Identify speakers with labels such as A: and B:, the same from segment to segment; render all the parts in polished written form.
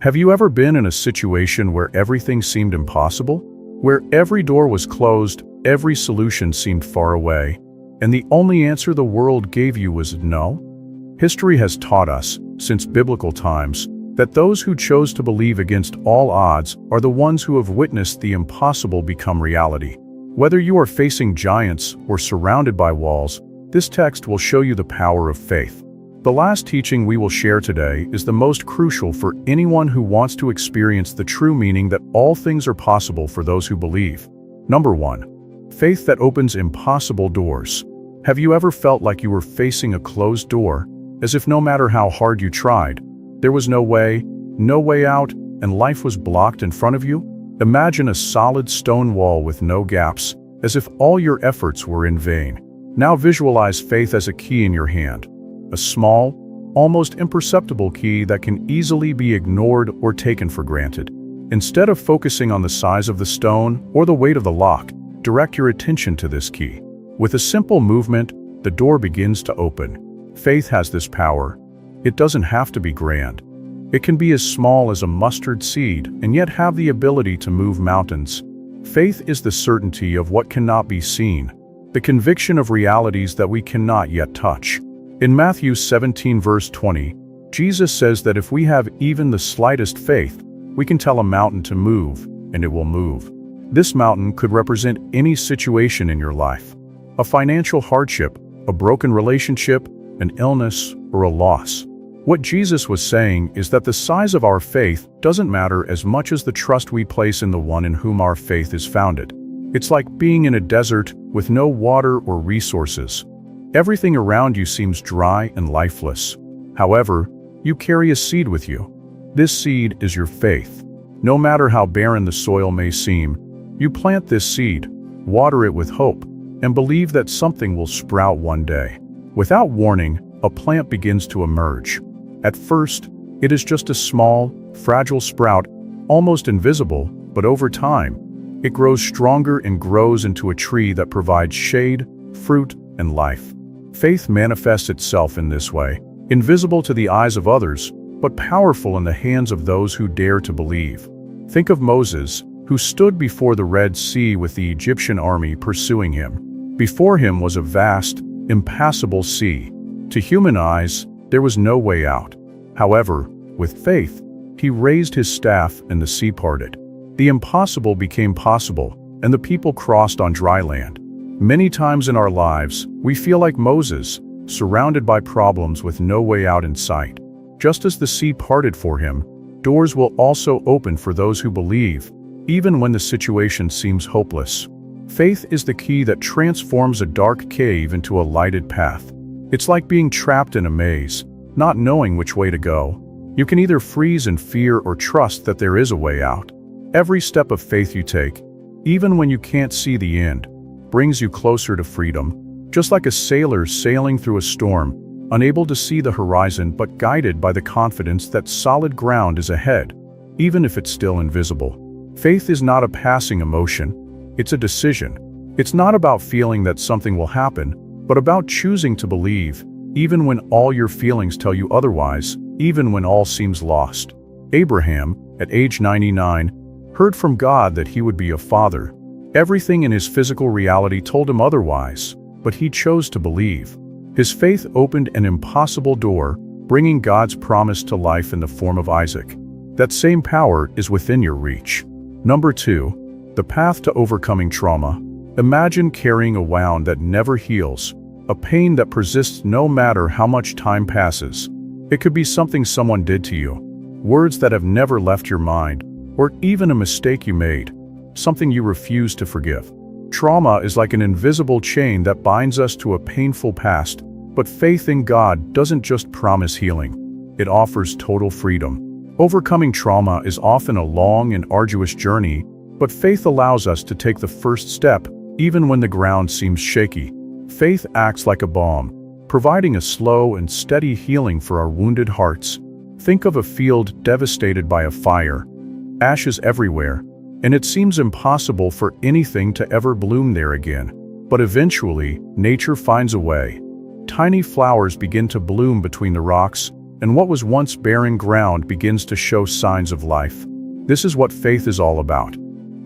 A: Have you ever been in a situation where everything seemed impossible? Where every door was closed, every solution seemed far away, and the only answer the world gave you was no? History has taught us, since biblical times, that those who chose to believe against all odds are the ones who have witnessed the impossible become reality. Whether you are facing giants or surrounded by walls, this text will show you the power of faith. The last teaching we will share today is the most crucial for anyone who wants to experience the true meaning that all things are possible for those who believe. Number 1. Faith that opens impossible doors. Have you ever felt like you were facing a closed door, as if no matter how hard you tried, there was no way out, and life was blocked in front of you? Imagine a solid stone wall with no gaps, as if all your efforts were in vain. Now visualize faith as a key in your hand. A small, almost imperceptible key that can easily be ignored or taken for granted. Instead of focusing on the size of the stone or the weight of the lock, direct your attention to this key. With a simple movement, the door begins to open. Faith has this power. It doesn't have to be grand. It can be as small as a mustard seed and yet have the ability to move mountains. Faith is the certainty of what cannot be seen, the conviction of realities that we cannot yet touch. In Matthew 17 verse 20, Jesus says that if we have even the slightest faith, we can tell a mountain to move, and it will move. This mountain could represent any situation in your life. A financial hardship, a broken relationship, an illness, or a loss. What Jesus was saying is that the size of our faith doesn't matter as much as the trust we place in the one in whom our faith is founded. It's like being in a desert with no water or resources. Everything around you seems dry and lifeless. However, you carry a seed with you. This seed is your faith. No matter how barren the soil may seem, you plant this seed, water it with hope, and believe that something will sprout one day. Without warning, a plant begins to emerge. At first, it is just a small, fragile sprout, almost invisible, but over time, it grows stronger and grows into a tree that provides shade, fruit, and life. Faith manifests itself in this way, invisible to the eyes of others, but powerful in the hands of those who dare to believe. Think of Moses, who stood before the Red Sea with the Egyptian army pursuing him. Before him was a vast, impassable sea. To human eyes, there was no way out. However, with faith, he raised his staff and the sea parted. The impossible became possible, and the people crossed on dry land. Many times in our lives, we feel like Moses, surrounded by problems with no way out in sight. Just as the sea parted for him, doors will also open for those who believe, even when the situation seems hopeless. Faith is the key that transforms a dark cave into a lighted path. It's like being trapped in a maze, not knowing which way to go. You can either freeze in fear or trust that there is a way out. Every step of faith you take, even when you can't see the end, brings you closer to freedom. Just like a sailor sailing through a storm, unable to see the horizon but guided by the confidence that solid ground is ahead, even if it's still invisible. Faith is not a passing emotion, it's a decision. It's not about feeling that something will happen, but about choosing to believe, even when all your feelings tell you otherwise, even when all seems lost. Abraham, at age 99, heard from God that he would be a father. Everything in his physical reality told him otherwise, but he chose to believe. His faith opened an impossible door, bringing God's promise to life in the form of Isaac. That same power is within your reach. Number 2. The path to overcoming trauma. Imagine carrying a wound that never heals, a pain that persists no matter how much time passes. It could be something someone did to you, words that have never left your mind, or even a mistake you made, something you refuse to forgive. Trauma is like an invisible chain that binds us to a painful past, but faith in God doesn't just promise healing, it offers total freedom. Overcoming trauma is often a long and arduous journey, but faith allows us to take the first step, even when the ground seems shaky. Faith acts like a balm, providing a slow and steady healing for our wounded hearts. Think of a field devastated by a fire, ashes everywhere, and it seems impossible for anything to ever bloom there again. But eventually, nature finds a way. Tiny flowers begin to bloom between the rocks, and what was once barren ground begins to show signs of life. This is what faith is all about.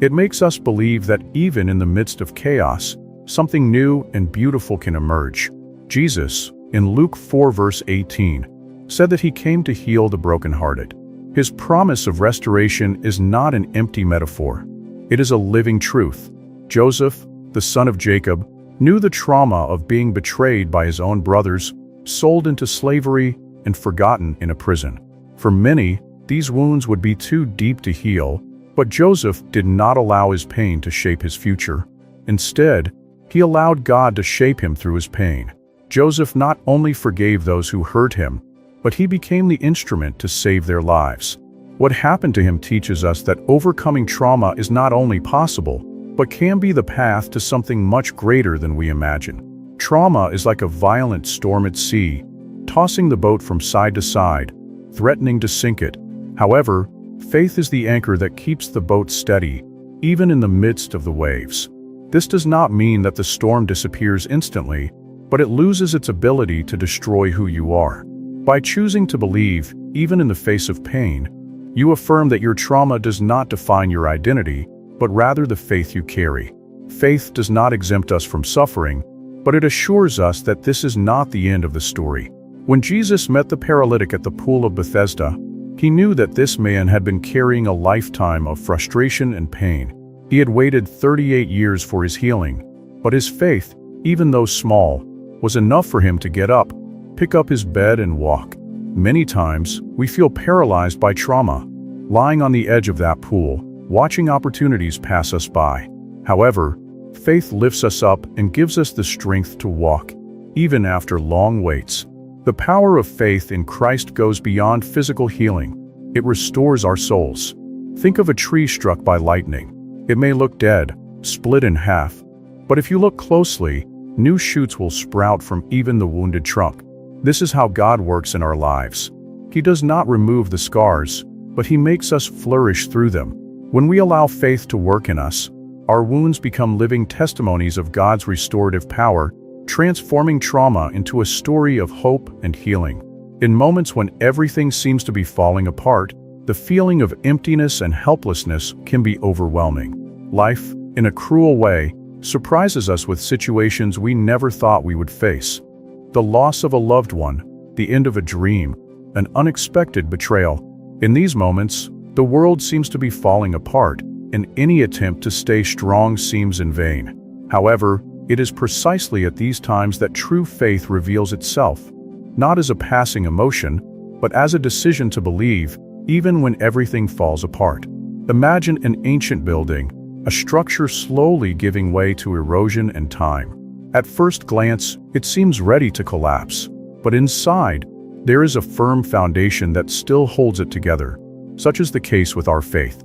A: It makes us believe that even in the midst of chaos, something new and beautiful can emerge. Jesus, in Luke 4 verse 18, said that he came to heal the brokenhearted. His promise of restoration is not an empty metaphor. It is a living truth. Joseph, the son of Jacob, knew the trauma of being betrayed by his own brothers, sold into slavery, and forgotten in a prison. For many, these wounds would be too deep to heal, but Joseph did not allow his pain to shape his future. Instead, he allowed God to shape him through his pain. Joseph not only forgave those who hurt him, but he became the instrument to save their lives. What happened to him teaches us that overcoming trauma is not only possible, but can be the path to something much greater than we imagine. Trauma is like a violent storm at sea, tossing the boat from side to side, threatening to sink it. However, faith is the anchor that keeps the boat steady, even in the midst of the waves. This does not mean that the storm disappears instantly, but it loses its ability to destroy who you are. By choosing to believe, even in the face of pain, you affirm that your trauma does not define your identity, but rather the faith you carry. Faith does not exempt us from suffering, but it assures us that this is not the end of the story. When Jesus met the paralytic at the pool of Bethesda, he knew that this man had been carrying a lifetime of frustration and pain. He had waited 38 years for his healing, but his faith, even though small, was enough for him to get up, pick up his bed and walk. Many times, we feel paralyzed by trauma, lying on the edge of that pool, watching opportunities pass us by. However, faith lifts us up and gives us the strength to walk, even after long waits. The power of faith in Christ goes beyond physical healing. It restores our souls. Think of a tree struck by lightning. It may look dead, split in half, but if you look closely, new shoots will sprout from even the wounded trunk. This is how God works in our lives. He does not remove the scars, but He makes us flourish through them. When we allow faith to work in us, our wounds become living testimonies of God's restorative power, transforming trauma into a story of hope and healing. In moments when everything seems to be falling apart, the feeling of emptiness and helplessness can be overwhelming. Life, in a cruel way, surprises us with situations we never thought we would face. The loss of a loved one, the end of a dream, an unexpected betrayal. In these moments, the world seems to be falling apart, and any attempt to stay strong seems in vain. However, it is precisely at these times that true faith reveals itself, not as a passing emotion, but as a decision to believe, even when everything falls apart. Imagine an ancient building, a structure slowly giving way to erosion and time. At first glance, it seems ready to collapse, but inside, there is a firm foundation that still holds it together. Such is the case with our faith.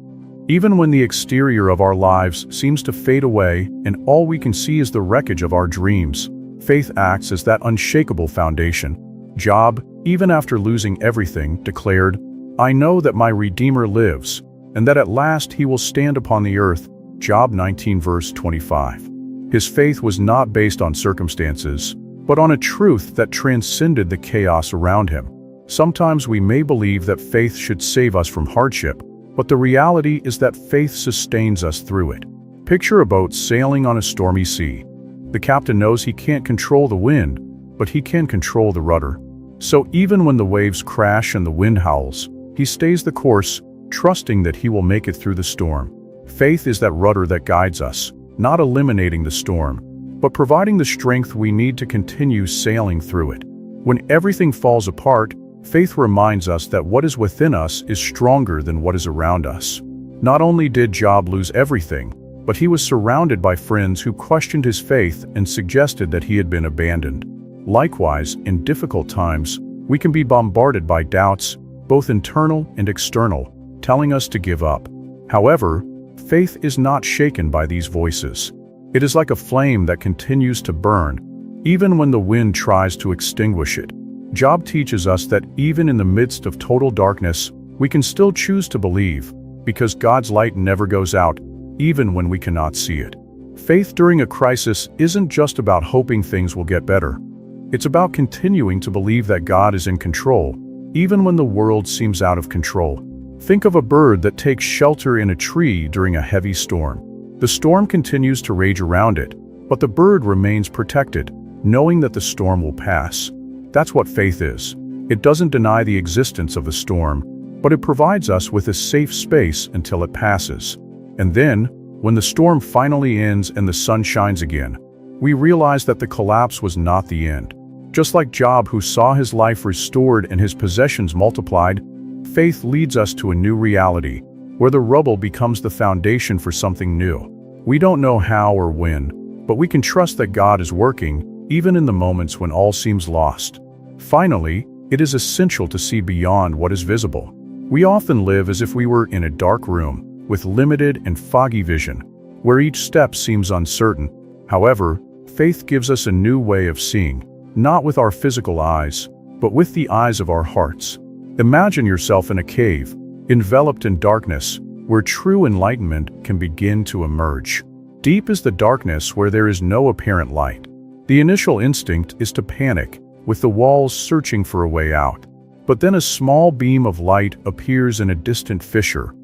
A: Even when the exterior of our lives seems to fade away and all we can see is the wreckage of our dreams, faith acts as that unshakable foundation. Job, even after losing everything, declared, "I know that my Redeemer lives, and that at last he will stand upon the earth." Job 19 verse 25. His faith was not based on circumstances, but on a truth that transcended the chaos around him. Sometimes we may believe that faith should save us from hardship, but the reality is that faith sustains us through it. Picture a boat sailing on a stormy sea. The captain knows he can't control the wind, but he can control the rudder. So even when the waves crash and the wind howls, he stays the course, trusting that he will make it through the storm. Faith is that rudder that guides us, not eliminating the storm, but providing the strength we need to continue sailing through it. When everything falls apart, faith reminds us that what is within us is stronger than what is around us. Not only did Job lose everything, but he was surrounded by friends who questioned his faith and suggested that he had been abandoned. Likewise, in difficult times, we can be bombarded by doubts, both internal and external, telling us to give up. However, faith is not shaken by these voices. It is like a flame that continues to burn, even when the wind tries to extinguish it. Job teaches us that even in the midst of total darkness, we can still choose to believe, because God's light never goes out, even when we cannot see it. Faith during a crisis isn't just about hoping things will get better. It's about continuing to believe that God is in control, even when the world seems out of control. Think of a bird that takes shelter in a tree during a heavy storm. The storm continues to rage around it, but the bird remains protected, knowing that the storm will pass. That's what faith is. It doesn't deny the existence of the storm, but it provides us with a safe space until it passes. And then, when the storm finally ends and the sun shines again, we realize that the collapse was not the end. Just like Job, who saw his life restored and his possessions multiplied, faith leads us to a new reality, where the rubble becomes the foundation for something new. We don't know how or when, but we can trust that God is working, even in the moments when all seems lost. Finally, it is essential to see beyond what is visible. We often live as if we were in a dark room, with limited and foggy vision, where each step seems uncertain. However, faith gives us a new way of seeing, not with our physical eyes, but with the eyes of our hearts. Imagine yourself in a cave, enveloped in darkness, where true enlightenment can begin to emerge. Deep is the darkness where there is no apparent light. The initial instinct is to panic, with the walls searching for a way out. But then a small beam of light appears in a distant fissure,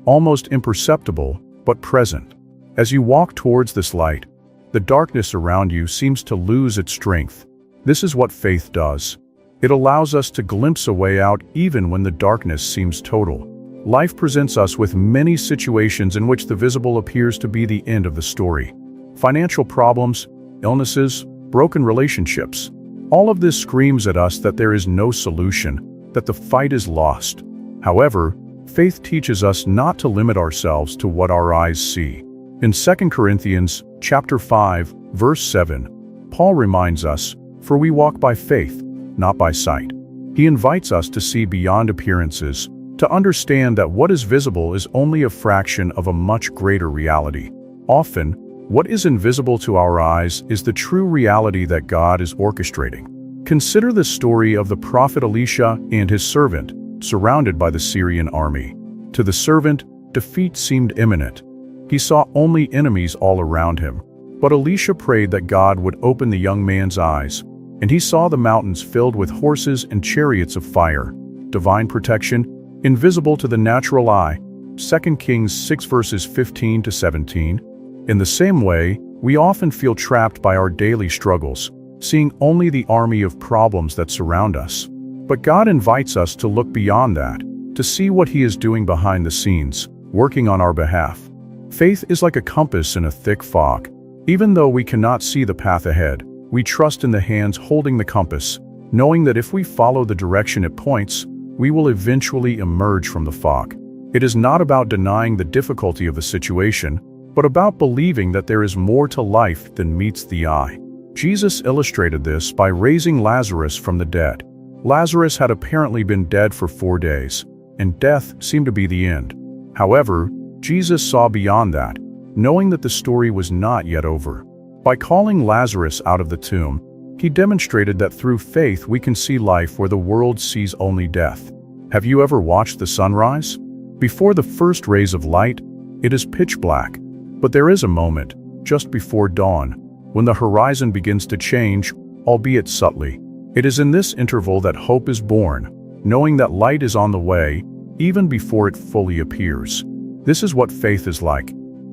A: almost imperceptible, but present. As you walk towards this light, the darkness around you seems to lose its strength. This is what faith does. It allows us to glimpse a way out even when the darkness seems total. Life presents us with many situations in which the visible appears to be the end of the story. Financial problems, illnesses, broken relationships. All of this screams at us that there is no solution, that the fight is lost. However, faith teaches us not to limit ourselves to what our eyes see. In 2 Corinthians chapter 5, verse 7, Paul reminds us, "For we walk by faith, not by sight." He invites us to see beyond appearances, to understand that what is visible is only a fraction of a much greater reality. Often, what is invisible to our eyes is the true reality that God is orchestrating. Consider the story of the prophet Elisha and his servant, surrounded by the Syrian army. To the servant, defeat seemed imminent. He saw only enemies all around him. But Elisha prayed that God would open the young man's eyes, and he saw the mountains filled with horses and chariots of fire. Divine protection, invisible to the natural eye. 2 Kings 6 verses 15 to 17. In the same way, we often feel trapped by our daily struggles, seeing only the army of problems that surround us. But God invites us to look beyond that, to see what He is doing behind the scenes, working on our behalf. Faith is like a compass in a thick fog. Even though we cannot see the path ahead, we trust in the hands holding the compass, knowing that if we follow the direction it points, we will eventually emerge from the fog. It is not about denying the difficulty of the situation, but about believing that there is more to life than meets the eye. Jesus illustrated this by raising Lazarus from the dead. Lazarus had apparently been dead for 4 days, and death seemed to be the end. However, Jesus saw beyond that, knowing that the story was not yet over. By calling Lazarus out of the tomb, He demonstrated that through faith we can see life where the world sees only death. Have you ever watched the sunrise? Before the first rays of light, it is pitch black. But there is a moment, just before dawn, when the horizon begins to change, albeit subtly. It is in this interval that hope is born, knowing that light is on the way, even before it fully appears. This is what faith is like.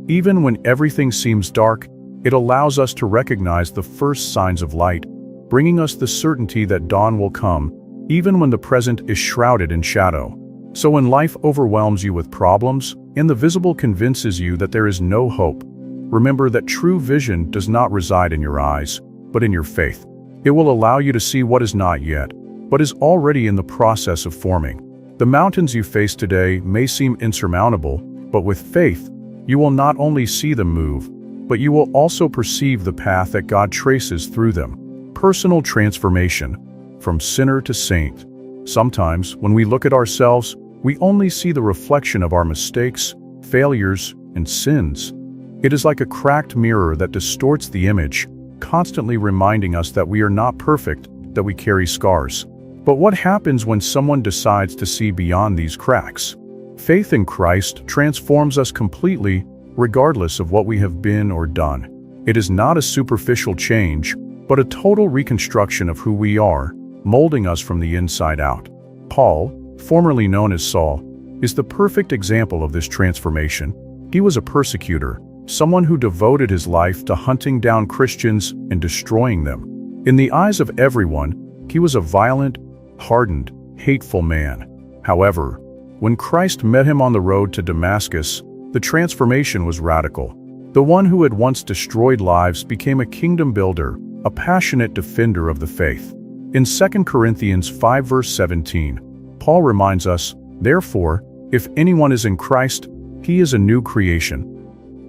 A: Even when everything seems dark, it allows us to recognize the first signs of light, bringing us the certainty that dawn will come, even when the present is shrouded in shadow. So when life overwhelms you with problems, and the visible convinces you that there is no hope, remember that true vision does not reside in your eyes, but in your faith. It will allow you to see what is not yet, but is already in the process of forming. The mountains you face today may seem insurmountable, but with faith, you will not only see them move, but you will also perceive the path that God traces through them. Personal transformation, from sinner to saint. Sometimes, when we look at ourselves, we only see the reflection of our mistakes, failures, and sins. It is like a cracked mirror that distorts the image, constantly reminding us that we are not perfect, that we carry scars. But what happens when someone decides to see beyond these cracks? Faith in Christ transforms us completely, regardless of what we have been or done. It is not a superficial change, but a total reconstruction of who we are, molding us from the inside out. Paul, formerly known as Saul, is the perfect example of this transformation. He was a persecutor, someone who devoted his life to hunting down Christians and destroying them. In the eyes of everyone, he was a violent, hardened, hateful man. However, when Christ met him on the road to Damascus, the transformation was radical. The one who had once destroyed lives became a kingdom builder, a passionate defender of the faith. In 2 Corinthians 5 verse 17, Paul reminds us, "Therefore, if anyone is in Christ, he is a new creation.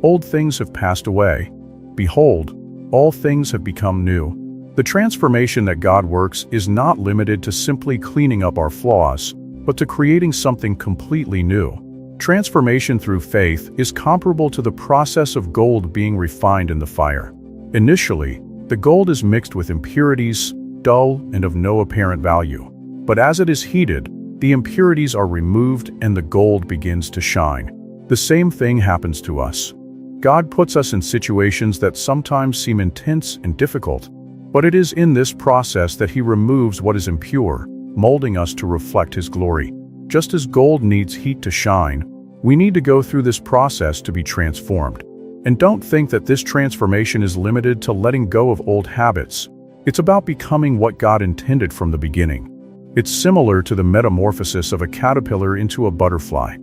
A: Old things have passed away. Behold, all things have become new." The transformation that God works is not limited to simply cleaning up our flaws, but to creating something completely new. Transformation through faith is comparable to the process of gold being refined in the fire. Initially, the gold is mixed with impurities, dull and of no apparent value. But as it is heated, the impurities are removed and the gold begins to shine. The same thing happens to us. God puts us in situations that sometimes seem intense and difficult, but it is in this process that He removes what is impure, molding us to reflect His glory. Just as gold needs heat to shine, we need to go through this process to be transformed. And don't think that this transformation is limited to letting go of old habits. It's about becoming what God intended from the beginning. It's similar to the metamorphosis of a caterpillar into a butterfly.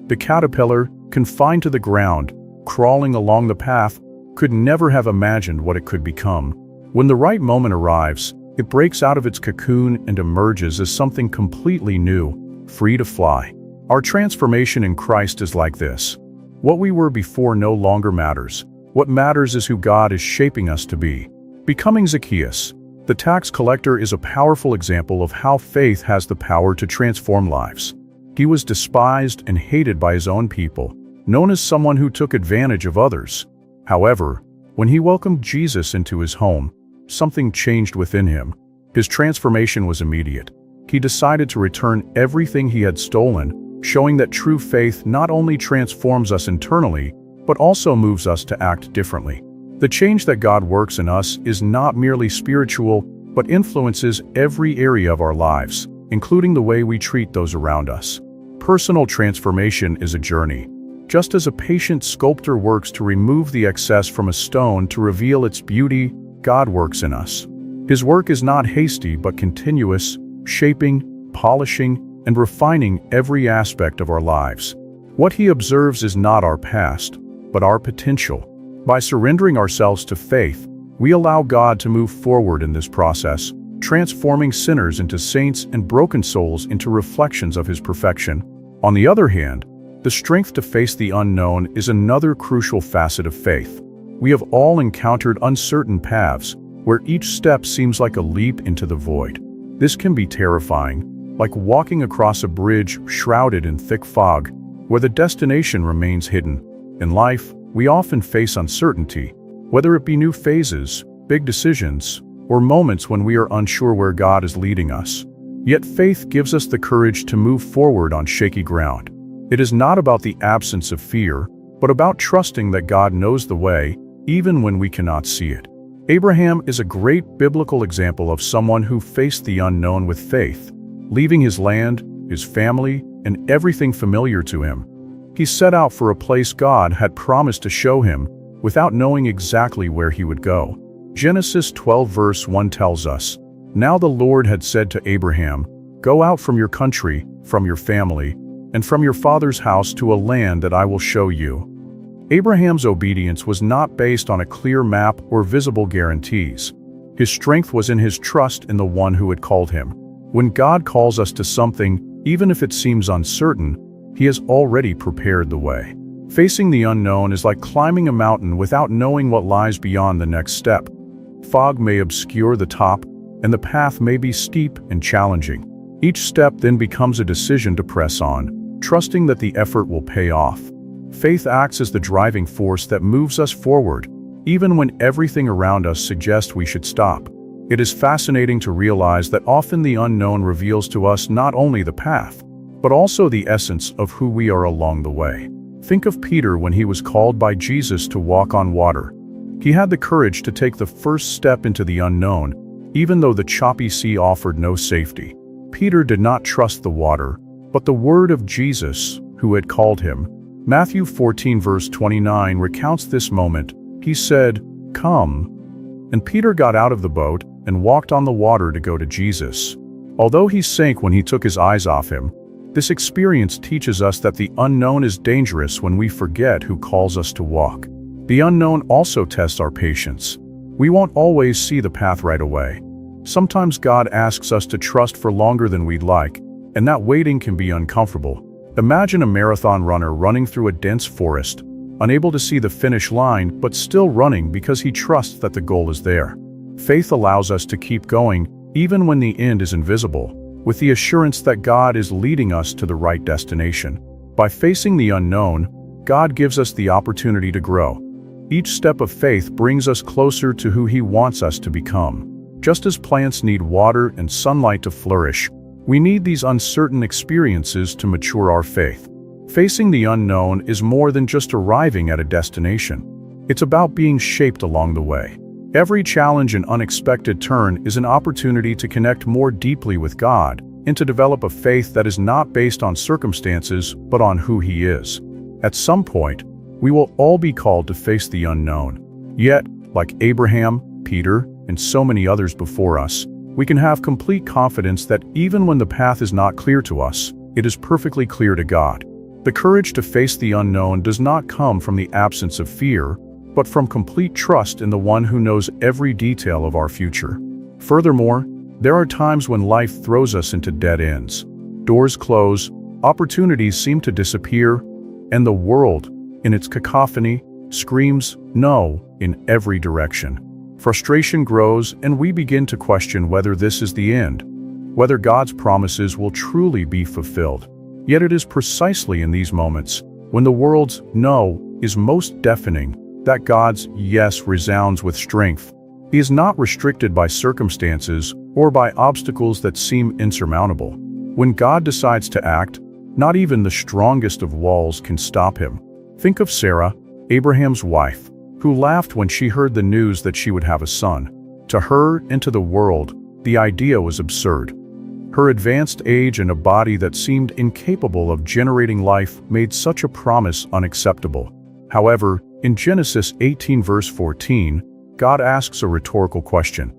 A: The caterpillar, confined to the ground, crawling along the path, could never have imagined what it could become. When the right moment arrives, it breaks out of its cocoon and emerges as something completely new, free to fly. Our transformation in Christ is like this. What we were before no longer matters. What matters is who God is shaping us to be. Becoming Zacchaeus, the tax collector, is a powerful example of how faith has the power to transform lives. He was despised and hated by his own people, known as someone who took advantage of others. However, when he welcomed Jesus into his home, something changed within him. His transformation was immediate. He decided to return everything he had stolen, showing that true faith not only transforms us internally, but also moves us to act differently. The change that God works in us is not merely spiritual, but influences every area of our lives, including the way we treat those around us. Personal transformation is a journey. Just as a patient sculptor works to remove the excess from a stone to reveal its beauty, God works in us. His work is not hasty but continuous, shaping, polishing, and refining every aspect of our lives. What He observes is not our past, but our potential. By surrendering ourselves to faith, we allow God to move forward in this process, transforming sinners into saints and broken souls into reflections of His perfection. On the other hand, the strength to face the unknown is another crucial facet of faith. We have all encountered uncertain paths, where each step seems like a leap into the void. This can be terrifying, like walking across a bridge shrouded in thick fog, where the destination remains hidden. In life, we often face uncertainty, whether it be new phases, big decisions, or moments when we are unsure where God is leading us. Yet faith gives us the courage to move forward on shaky ground. It is not about the absence of fear, but about trusting that God knows the way, even when we cannot see it. Abraham is a great biblical example of someone who faced the unknown with faith, leaving his land, his family, and everything familiar to him. He set out for a place God had promised to show him, without knowing exactly where he would go. Genesis 12 verse 1 tells us, "Now the Lord had said to Abraham, Go out from your country, from your family, and from your father's house to a land that I will show you." Abraham's obedience was not based on a clear map or visible guarantees. His strength was in his trust in the one who had called him. When God calls us to something, even if it seems uncertain, He has already prepared the way. Facing the unknown is like climbing a mountain without knowing what lies beyond the next step. Fog may obscure the top, and the path may be steep and challenging. Each step then becomes a decision to press on, trusting that the effort will pay off. Faith acts as the driving force that moves us forward, even when everything around us suggests we should stop. It is fascinating to realize that often the unknown reveals to us not only the path, but also the essence of who we are along the way. Think of Peter when he was called by Jesus to walk on water. He had the courage to take the first step into the unknown, even though the choppy sea offered no safety. Peter did not trust the water, but the word of Jesus, who had called him. Matthew 14 verse 29 recounts this moment. He said, "Come." And Peter got out of the boat and walked on the water to go to Jesus. Although he sank when he took his eyes off him, this experience teaches us that the unknown is dangerous when we forget who calls us to walk. The unknown also tests our patience. We won't always see the path right away. Sometimes God asks us to trust for longer than we'd like, and that waiting can be uncomfortable. Imagine a marathon runner running through a dense forest, unable to see the finish line but still running because he trusts that the goal is there. Faith allows us to keep going even when the end is invisible, with the assurance that God is leading us to the right destination. By facing the unknown, God gives us the opportunity to grow. Each step of faith brings us closer to who He wants us to become. Just as plants need water and sunlight to flourish, we need these uncertain experiences to mature our faith. Facing the unknown is more than just arriving at a destination. It's about being shaped along the way. Every challenge and unexpected turn is an opportunity to connect more deeply with God and to develop a faith that is not based on circumstances but on who He is. At some point, we will all be called to face the unknown. Yet, like Abraham, Peter, and so many others before us, we can have complete confidence that even when the path is not clear to us, it is perfectly clear to God. The courage to face the unknown does not come from the absence of fear, but from complete trust in the one who knows every detail of our future. Furthermore, there are times when life throws us into dead ends. Doors close, opportunities seem to disappear, and the world, in its cacophony, screams no in every direction. Frustration grows, and we begin to question whether this is the end, whether God's promises will truly be fulfilled. Yet it is precisely in these moments, when the world's no is most deafening, that God's yes resounds with strength. He is not restricted by circumstances or by obstacles that seem insurmountable. When God decides to act, not even the strongest of walls can stop Him. Think of Sarah, Abraham's wife, who laughed when she heard the news that she would have a son. To her and to the world, the idea was absurd. Her advanced age and a body that seemed incapable of generating life made such a promise unacceptable. However, in Genesis 18 verse 14, God asks a rhetorical question.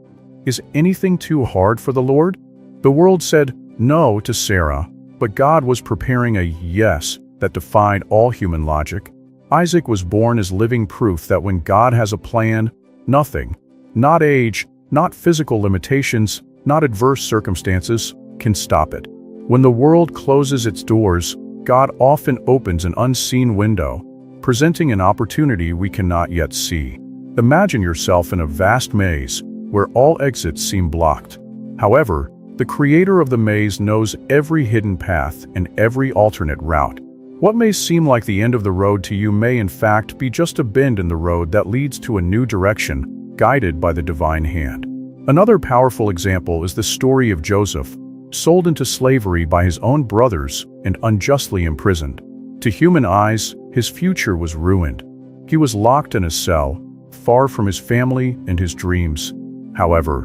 A: Is anything too hard for the Lord? The world said no to Sarah, but God was preparing a yes that defied all human logic. Isaac was born as living proof that when God has a plan, nothing, not age, not physical limitations, not adverse circumstances, can stop it. When the world closes its doors, God often opens an unseen window, presenting an opportunity we cannot yet see. Imagine yourself in a vast maze, where all exits seem blocked. However, the creator of the maze knows every hidden path and every alternate route. What may seem like the end of the road to you may in fact be just a bend in the road that leads to a new direction, guided by the divine hand. Another powerful example is the story of Joseph, sold into slavery by his own brothers and unjustly imprisoned. To human eyes, his future was ruined. He was locked in a cell, far from his family and his dreams. However,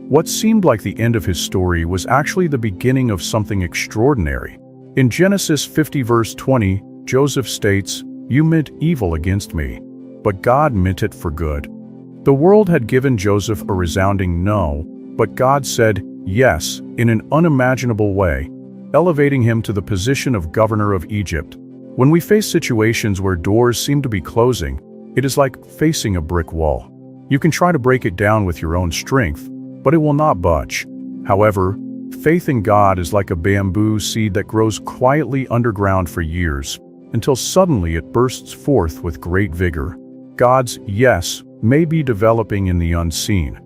A: what seemed like the end of his story was actually the beginning of something extraordinary. In Genesis 50 verse 20, Joseph states, "You meant evil against me, but God meant it for good." The world had given Joseph a resounding no, but God said yes in an unimaginable way, elevating him to the position of governor of Egypt. When we face situations where doors seem to be closing, it is like facing a brick wall. You can try to break it down with your own strength, but it will not budge. However, faith in God is like a bamboo seed that grows quietly underground for years, until suddenly it bursts forth with great vigor. God's yes may be developing in the unseen.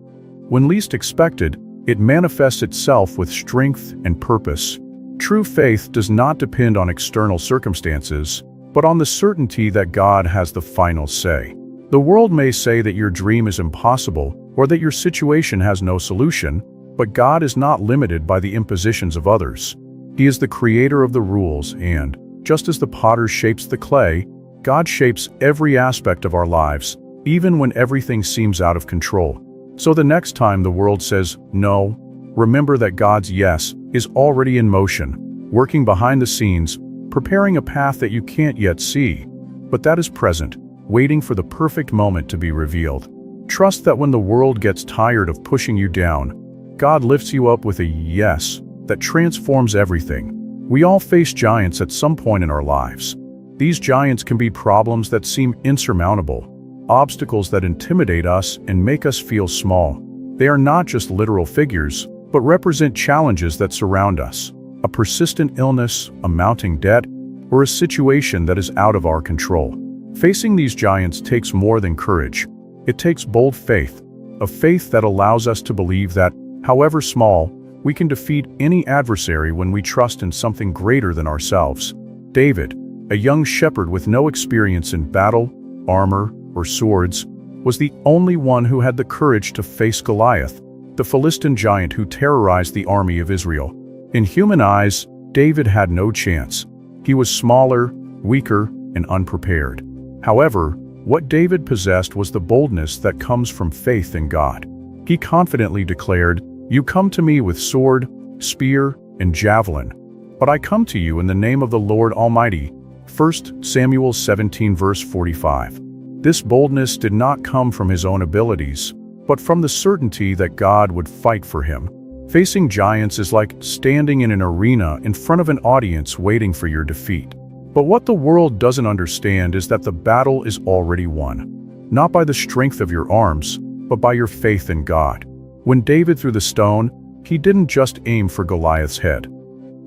A: When least expected, it manifests itself with strength and purpose. True faith does not depend on external circumstances, but on the certainty that God has the final say. The world may say that your dream is impossible or that your situation has no solution, but God is not limited by the impositions of others. He is the creator of the rules, and, just as the potter shapes the clay, God shapes every aspect of our lives, even when everything seems out of control. So the next time the world says no, remember that God's yes is already in motion, working behind the scenes, preparing a path that you can't yet see, but that is present, waiting for the perfect moment to be revealed. Trust that when the world gets tired of pushing you down, God lifts you up with a yes that transforms everything. We all face giants at some point in our lives. These giants can be problems that seem insurmountable, obstacles that intimidate us and make us feel small. They are not just literal figures, but represent challenges that surround us. A persistent illness, a mounting debt, or a situation that is out of our control. Facing these giants takes more than courage. It takes bold faith, a faith that allows us to believe that, however small, we can defeat any adversary when we trust in something greater than ourselves. David, a young shepherd with no experience in battle, armor, or swords, was the only one who had the courage to face Goliath, the Philistine giant who terrorized the army of Israel. In human eyes, David had no chance. He was smaller, weaker, and unprepared. However, what David possessed was the boldness that comes from faith in God. He confidently declared, "You come to me with sword, spear, and javelin, but I come to you in the name of the Lord Almighty." 1 Samuel 17 verse 45. This boldness did not come from his own abilities, but from the certainty that God would fight for him. Facing giants is like standing in an arena in front of an audience waiting for your defeat. But what the world doesn't understand is that the battle is already won. Not by the strength of your arms, but by your faith in God. When David threw the stone, he didn't just aim for Goliath's head.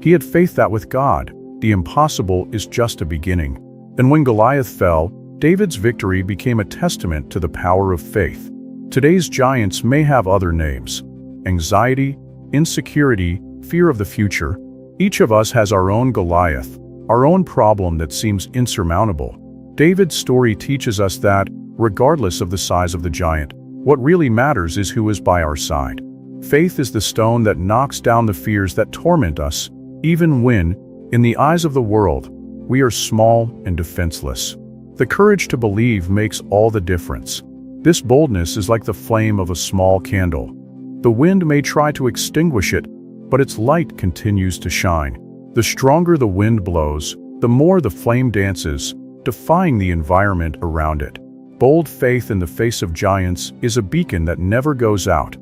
A: He had faith that with God, the impossible is just a beginning. And when Goliath fell, David's victory became a testament to the power of faith. Today's giants may have other names: anxiety, insecurity, fear of the future. Each of us has our own Goliath, our own problem that seems insurmountable. David's story teaches us that, regardless of the size of the giant, what really matters is who is by our side. Faith is the stone that knocks down the fears that torment us, even when, in the eyes of the world, we are small and defenseless. The courage to believe makes all the difference. This boldness is like the flame of a small candle. The wind may try to extinguish it, but its light continues to shine. The stronger the wind blows, the more the flame dances, defying the environment around it. Bold faith in the face of giants is a beacon that never goes out.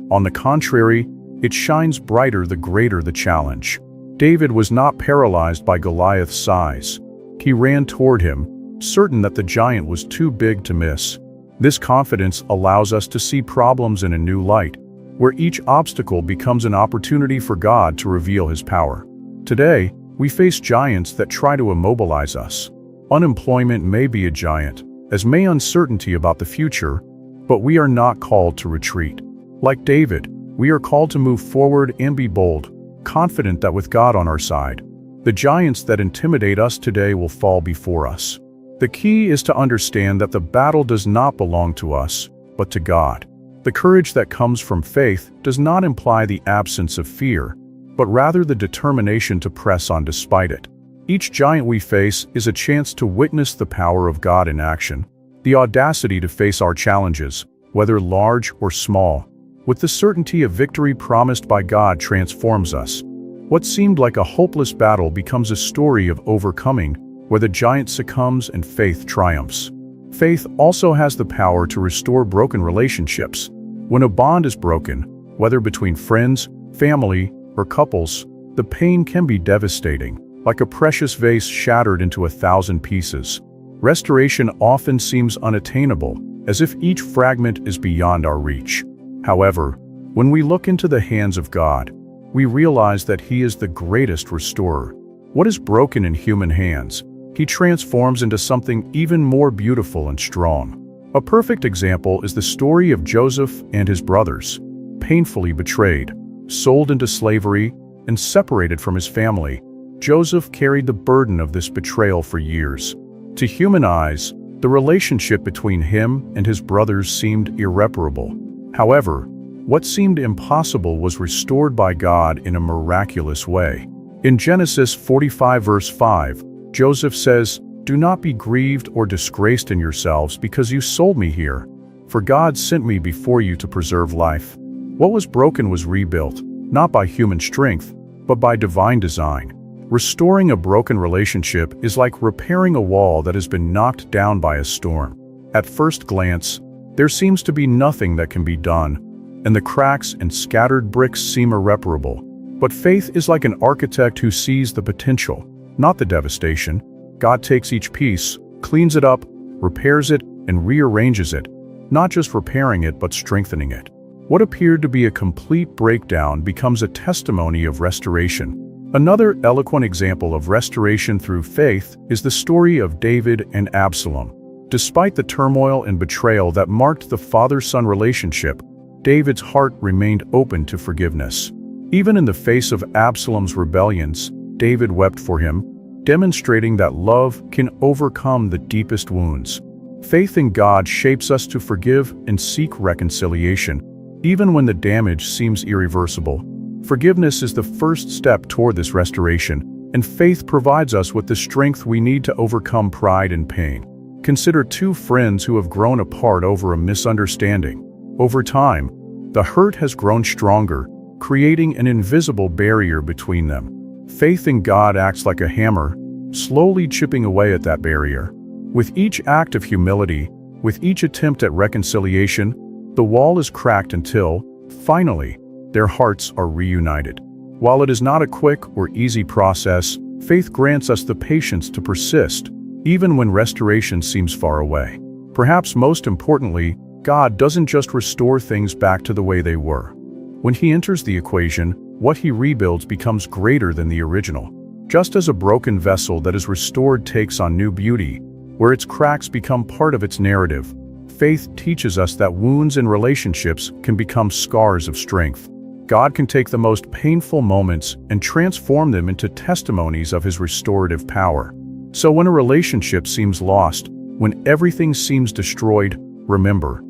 A: On the contrary, it shines brighter the greater the challenge. David was not paralyzed by Goliath's size. He ran toward him, certain that the giant was too big to miss. This confidence allows us to see problems in a new light, where each obstacle becomes an opportunity for God to reveal His power. Today, we face giants that try to immobilize us. Unemployment may be a giant, as may uncertainty about the future, but we are not called to retreat. Like David, we are called to move forward and be bold, confident that with God on our side, the giants that intimidate us today will fall before us. The key is to understand that the battle does not belong to us, but to God. The courage that comes from faith does not imply the absence of fear, but rather the determination to press on despite it. Each giant we face is a chance to witness the power of God in action, the audacity to face our challenges, whether large or small, with the certainty of victory promised by God transforms us. What seemed like a hopeless battle becomes a story of overcoming, where the giant succumbs and faith triumphs. Faith also has the power to restore broken relationships. When a bond is broken, whether between friends, family, or couples, the pain can be devastating, like a precious vase shattered into 1,000 pieces. Restoration often seems unattainable, as if each fragment is beyond our reach. However, when we look into the hands of God, we realize that He is the greatest restorer. What is broken in human hands, He transforms into something even more beautiful and strong. A perfect example is the story of Joseph and his brothers. Painfully betrayed, sold into slavery, and separated from his family, Joseph carried the burden of this betrayal for years. To human eyes, the relationship between him and his brothers seemed irreparable. However, what seemed impossible was restored by God in a miraculous way. In Genesis 45 verse 5, Joseph says, "Do not be grieved or disgraced in yourselves because you sold me here, for God sent me before you to preserve life." What was broken was rebuilt, not by human strength, but by divine design. Restoring a broken relationship is like repairing a wall that has been knocked down by a storm. At first glance, there seems to be nothing that can be done, and the cracks and scattered bricks seem irreparable. But faith is like an architect who sees the potential, not the devastation. God takes each piece, cleans it up, repairs it, and rearranges it, not just repairing it but strengthening it. What appeared to be a complete breakdown becomes a testimony of restoration. Another eloquent example of restoration through faith is the story of David and Absalom. Despite the turmoil and betrayal that marked the father-son relationship, David's heart remained open to forgiveness. Even in the face of Absalom's rebellions, David wept for him, demonstrating that love can overcome the deepest wounds. Faith in God shapes us to forgive and seek reconciliation, even when the damage seems irreversible. Forgiveness is the first step toward this restoration, and faith provides us with the strength we need to overcome pride and pain. Consider two friends who have grown apart over a misunderstanding. Over time, the hurt has grown stronger, creating an invisible barrier between them. Faith in God acts like a hammer, slowly chipping away at that barrier. With each act of humility, with each attempt at reconciliation, the wall is cracked until, finally, their hearts are reunited. While it is not a quick or easy process, faith grants us the patience to persist, even when restoration seems far away. Perhaps most importantly, God doesn't just restore things back to the way they were. When He enters the equation, what He rebuilds becomes greater than the original. Just as a broken vessel that is restored takes on new beauty, where its cracks become part of its narrative, faith teaches us that wounds in relationships can become scars of strength. God can take the most painful moments and transform them into testimonies of His restorative power. So when a relationship seems lost, when everything seems destroyed, remember,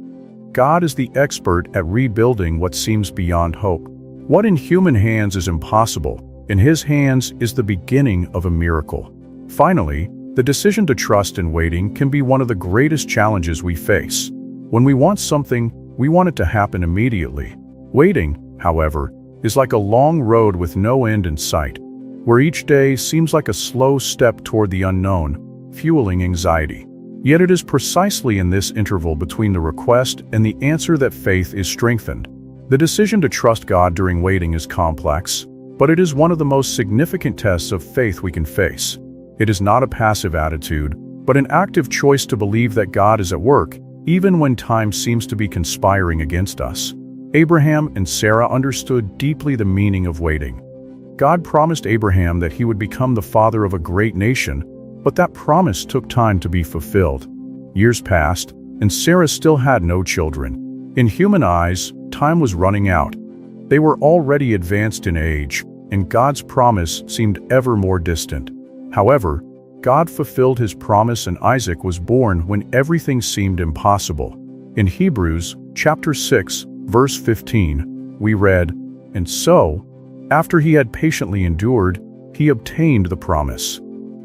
A: God is the expert at rebuilding what seems beyond hope. What in human hands is impossible, in His hands is the beginning of a miracle. Finally, the decision to trust in waiting can be one of the greatest challenges we face. When we want something, we want it to happen immediately. Waiting, however, is like a long road with no end in sight, where each day seems like a slow step toward the unknown, fueling anxiety. Yet it is precisely in this interval between the request and the answer that faith is strengthened. The decision to trust God during waiting is complex, but it is one of the most significant tests of faith we can face. It is not a passive attitude, but an active choice to believe that God is at work, even when time seems to be conspiring against us. Abraham and Sarah understood deeply the meaning of waiting. God promised Abraham that he would become the father of a great nation, but that promise took time to be fulfilled. Years passed, and Sarah still had no children. In human eyes, time was running out. They were already advanced in age, and God's promise seemed ever more distant. However, God fulfilled His promise and Isaac was born when everything seemed impossible. In Hebrews chapter 6, verse 15, we read, "And so, after he had patiently endured, he obtained the promise."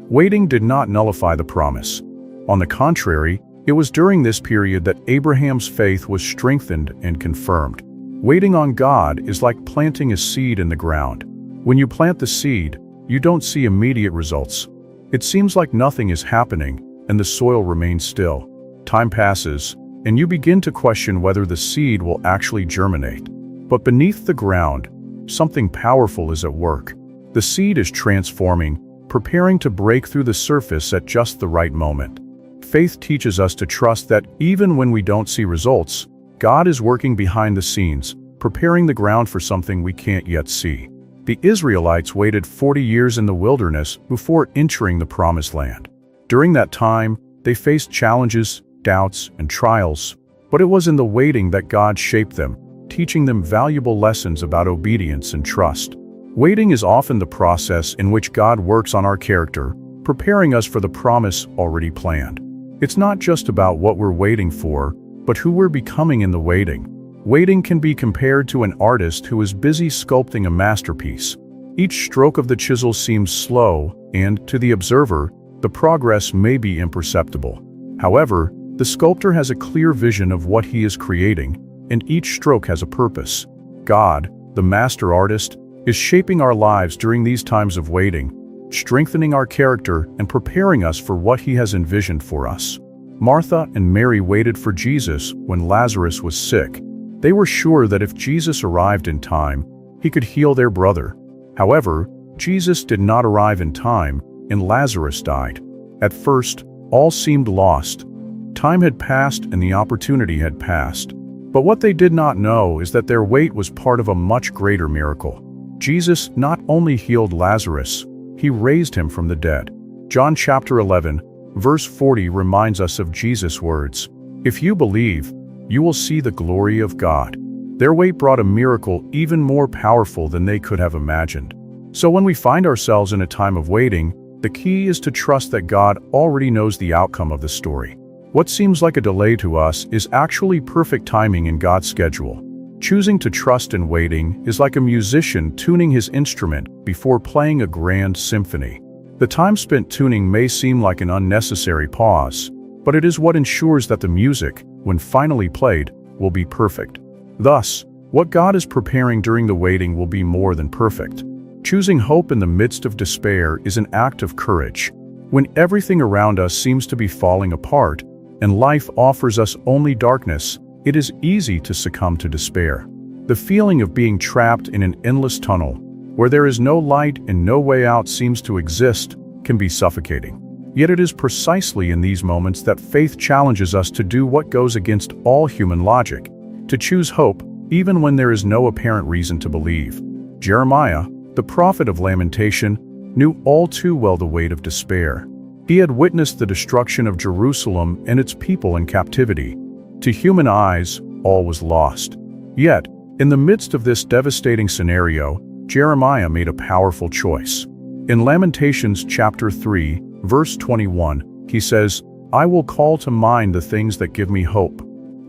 A: Waiting did not nullify the promise. On the contrary, it was during this period that Abraham's faith was strengthened and confirmed. Waiting on God is like planting a seed in the ground. When you plant the seed, you don't see immediate results. It seems like nothing is happening, and the soil remains still. Time passes, and you begin to question whether the seed will actually germinate. But beneath the ground, something powerful is at work. The seed is transforming, preparing to break through the surface at just the right moment. Faith teaches us to trust that even when we don't see results, God is working behind the scenes, preparing the ground for something we can't yet see. The Israelites waited 40 years in the wilderness before entering the Promised Land. During that time, they faced challenges, doubts, and trials, but it was in the waiting that God shaped them, teaching them valuable lessons about obedience and trust. Waiting is often the process in which God works on our character, preparing us for the promise already planned. It's not just about what we're waiting for, but who we're becoming in the waiting. Waiting can be compared to an artist who is busy sculpting a masterpiece. Each stroke of the chisel seems slow, and, to the observer, the progress may be imperceptible. However, the sculptor has a clear vision of what he is creating, and each stroke has a purpose. God, the master artist, is shaping our lives during these times of waiting, strengthening our character and preparing us for what He has envisioned for us. Martha and Mary waited for Jesus when Lazarus was sick. They were sure that if Jesus arrived in time, He could heal their brother. However, Jesus did not arrive in time, and Lazarus died. At first, all seemed lost. Time had passed and the opportunity had passed. But what they did not know is that their wait was part of a much greater miracle. Jesus not only healed Lazarus, He raised him from the dead. John chapter 11, verse 40 reminds us of Jesus' words, "If you believe, you will see the glory of God." Their wait brought a miracle even more powerful than they could have imagined. So when we find ourselves in a time of waiting, the key is to trust that God already knows the outcome of the story. What seems like a delay to us is actually perfect timing in God's schedule. Choosing to trust in waiting is like a musician tuning his instrument before playing a grand symphony. The time spent tuning may seem like an unnecessary pause, but it is what ensures that the music, when finally played, will be perfect. Thus, what God is preparing during the waiting will be more than perfect. Choosing hope in the midst of despair is an act of courage. When everything around us seems to be falling apart, and life offers us only darkness, it is easy to succumb to despair. The feeling of being trapped in an endless tunnel, where there is no light and no way out seems to exist, can be suffocating. Yet it is precisely in these moments that faith challenges us to do what goes against all human logic, to choose hope even when there is no apparent reason to believe. Jeremiah, the prophet of lamentation, knew all too well the weight of despair. He had witnessed the destruction of Jerusalem and its people in captivity. To human eyes, all was lost. Yet, in the midst of this devastating scenario, Jeremiah made a powerful choice. In Lamentations chapter 3, verse 21, he says, "I will call to mind the things that give me hope."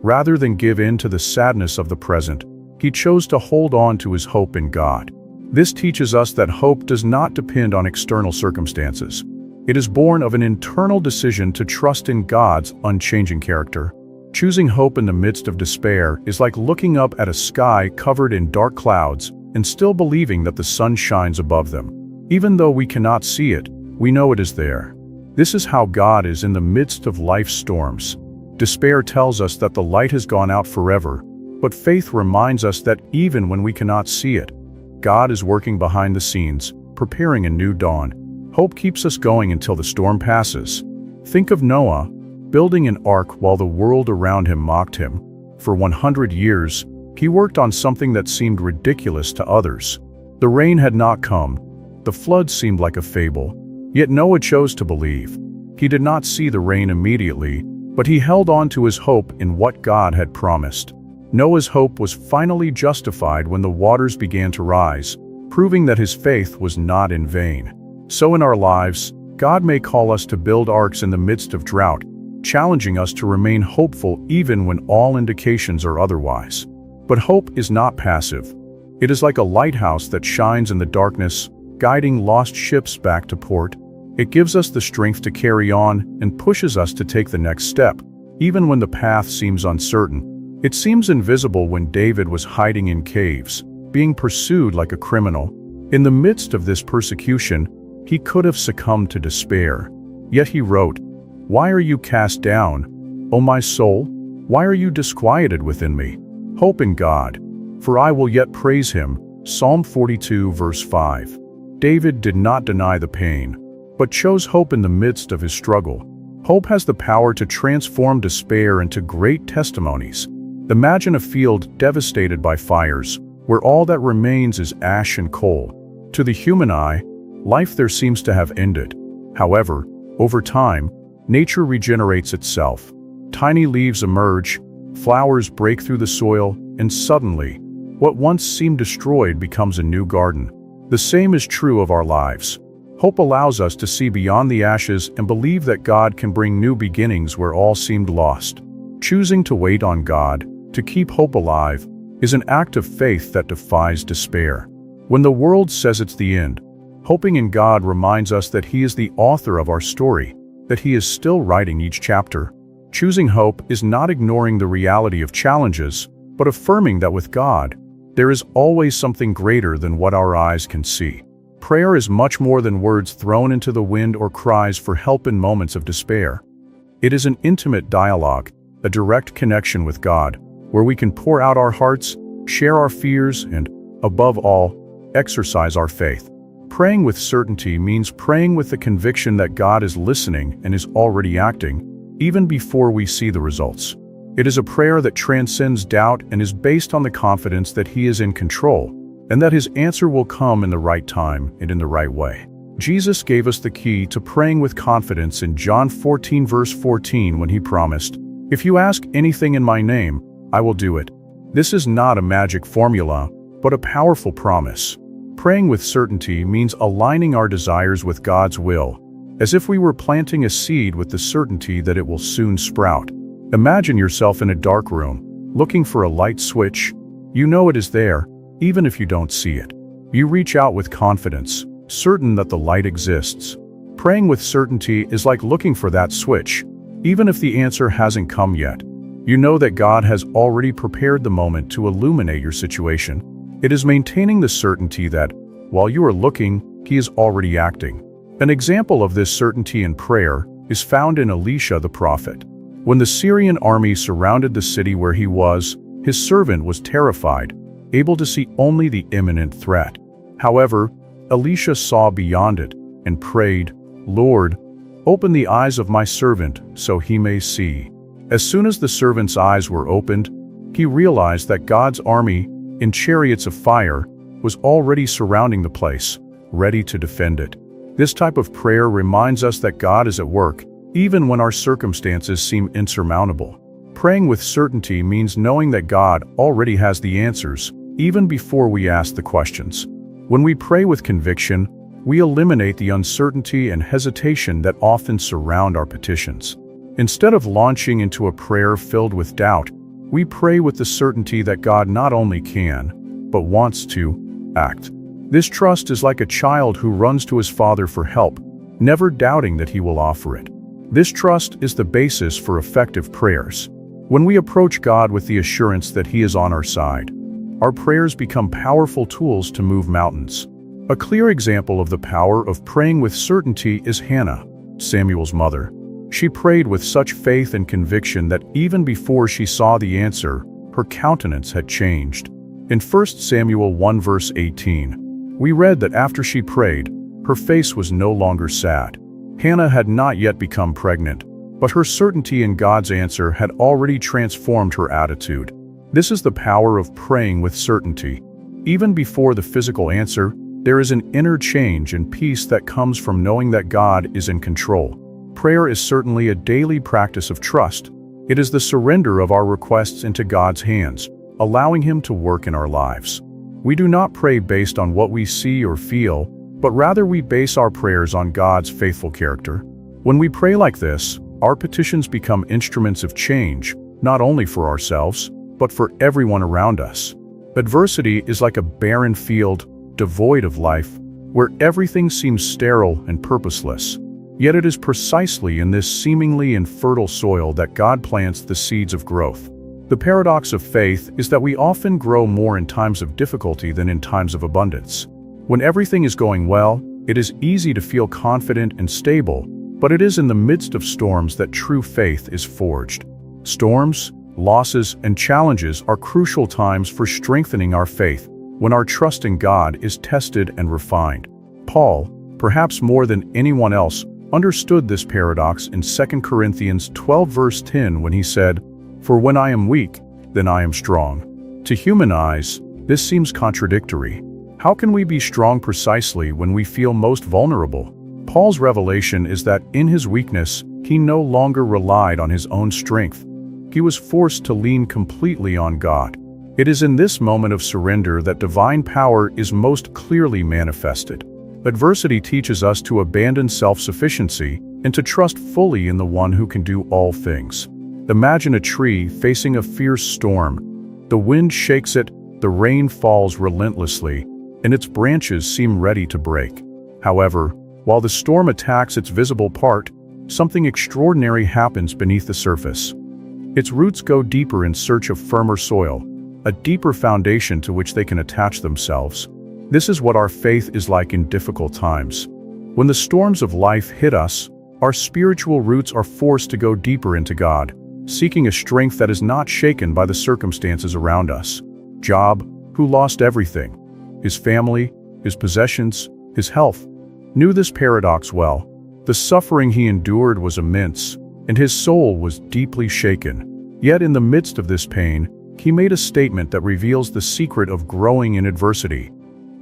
A: Rather than give in to the sadness of the present, he chose to hold on to his hope in God. This teaches us that hope does not depend on external circumstances. It is born of an internal decision to trust in God's unchanging character. Choosing hope in the midst of despair is like looking up at a sky covered in dark clouds and still believing that the sun shines above them. Even though we cannot see it, we know it is there. This is how God is in the midst of life's storms. Despair tells us that the light has gone out forever, but faith reminds us that even when we cannot see it, God is working behind the scenes, preparing a new dawn. Hope keeps us going until the storm passes. Think of Noah, building an ark while the world around him mocked him. For 100 years, he worked on something that seemed ridiculous to others. The rain had not come. The flood seemed like a fable. Yet Noah chose to believe. He did not see the rain immediately, but he held on to his hope in what God had promised. Noah's hope was finally justified when the waters began to rise, proving that his faith was not in vain. So in our lives, God may call us to build arks in the midst of drought, challenging us to remain hopeful even when all indications are otherwise. But hope is not passive. It is like a lighthouse that shines in the darkness, guiding lost ships back to port. It gives us the strength to carry on and pushes us to take the next step, even when the path seems uncertain. It seems invisible when David was hiding in caves, being pursued like a criminal. In the midst of this persecution, he could have succumbed to despair. Yet he wrote, "Why are you cast down, O my soul? Why are you disquieted within me? Hope in God, for I will yet praise Him." Psalm 42 verse 5. David did not deny the pain, but chose hope in the midst of his struggle. Hope has the power to transform despair into great testimonies. Imagine a field devastated by fires, where all that remains is ash and coal. To the human eye, life there seems to have ended. However, over time, nature regenerates itself. Tiny leaves emerge, flowers break through the soil, and suddenly, what once seemed destroyed becomes a new garden. The same is true of our lives. Hope allows us to see beyond the ashes and believe that God can bring new beginnings where all seemed lost. Choosing to wait on God, to keep hope alive, is an act of faith that defies despair. When the world says it's the end, hoping in God reminds us that He is the author of our story, that He is still writing each chapter. Choosing hope is not ignoring the reality of challenges, but affirming that with God, There is always something greater than what our eyes can see. Prayer is much more than words thrown into the wind or cries for help in moments of despair. It is an intimate dialogue, a direct connection with God, where we can pour out our hearts, share our fears, and, above all, exercise our faith. Praying with certainty means praying with the conviction that God is listening and is already acting, even before we see the results. It is a prayer that transcends doubt and is based on the confidence that He is in control, and that His answer will come in the right time and in the right way. Jesus gave us the key to praying with confidence in John 14 verse 14 when He promised, "If you ask anything in my name, I will do it." This is not a magic formula, but a powerful promise. Praying with certainty means aligning our desires with God's will, as if we were planting a seed with the certainty that it will soon sprout. Imagine yourself in a dark room, looking for a light switch. You know it is there, even if you don't see it. You reach out with confidence, certain that the light exists. Praying with certainty is like looking for that switch, even if the answer hasn't come yet. You know that God has already prepared the moment to illuminate your situation. It is maintaining the certainty that, while you are looking, He is already acting. An example of this certainty in prayer is found in Elisha the prophet. When the Syrian army surrounded the city where he was, his servant was terrified, able to see only the imminent threat. However, Elisha saw beyond it and prayed, "Lord, open the eyes of my servant so he may see." As soon as the servant's eyes were opened, he realized that God's army, in chariots of fire, was already surrounding the place, ready to defend it. This type of prayer reminds us that God is at work, even when our circumstances seem insurmountable. Praying with certainty means knowing that God already has the answers, even before we ask the questions. When we pray with conviction, we eliminate the uncertainty and hesitation that often surround our petitions. Instead of launching into a prayer filled with doubt, we pray with the certainty that God not only can, but wants to, act. This trust is like a child who runs to his father for help, never doubting that he will offer it. This trust is the basis for effective prayers. When we approach God with the assurance that He is on our side, our prayers become powerful tools to move mountains. A clear example of the power of praying with certainty is Hannah, Samuel's mother. She prayed with such faith and conviction that even before she saw the answer, her countenance had changed. In 1 Samuel 1 verse 18, we read that after she prayed, her face was no longer sad. Hannah had not yet become pregnant, but her certainty in God's answer had already transformed her attitude. This is the power of praying with certainty. Even before the physical answer, there is an inner change and peace that comes from knowing that God is in control. Prayer is certainly a daily practice of trust. It is the surrender of our requests into God's hands, allowing Him to work in our lives. We do not pray based on what we see or feel, but rather we base our prayers on God's faithful character. When we pray like this, our petitions become instruments of change, not only for ourselves, but for everyone around us. Adversity is like a barren field, devoid of life, where everything seems sterile and purposeless. Yet it is precisely in this seemingly infertile soil that God plants the seeds of growth. The paradox of faith is that we often grow more in times of difficulty than in times of abundance. When everything is going well, it is easy to feel confident and stable, but it is in the midst of storms that true faith is forged. Storms, losses, and challenges are crucial times for strengthening our faith, when our trust in God is tested and refined. Paul, perhaps more than anyone else, understood this paradox in 2 Corinthians 12 verse 10 when he said, "For when I am weak, then I am strong." To human eyes, this seems contradictory. How can we be strong precisely when we feel most vulnerable? Paul's revelation is that in his weakness, he no longer relied on his own strength. He was forced to lean completely on God. It is in this moment of surrender that divine power is most clearly manifested. Adversity teaches us to abandon self-sufficiency and to trust fully in the one who can do all things. Imagine a tree facing a fierce storm. The wind shakes it, the rain falls relentlessly, and its branches seem ready to break. However, while the storm attacks its visible part, something extraordinary happens beneath the surface. Its roots go deeper in search of firmer soil, a deeper foundation to which they can attach themselves. This is what our faith is like in difficult times. When the storms of life hit us, our spiritual roots are forced to go deeper into God, seeking a strength that is not shaken by the circumstances around us. Job, who lost everything, his family, his possessions, his health, knew this paradox well. The suffering he endured was immense, and his soul was deeply shaken. Yet in the midst of this pain, he made a statement that reveals the secret of growing in adversity.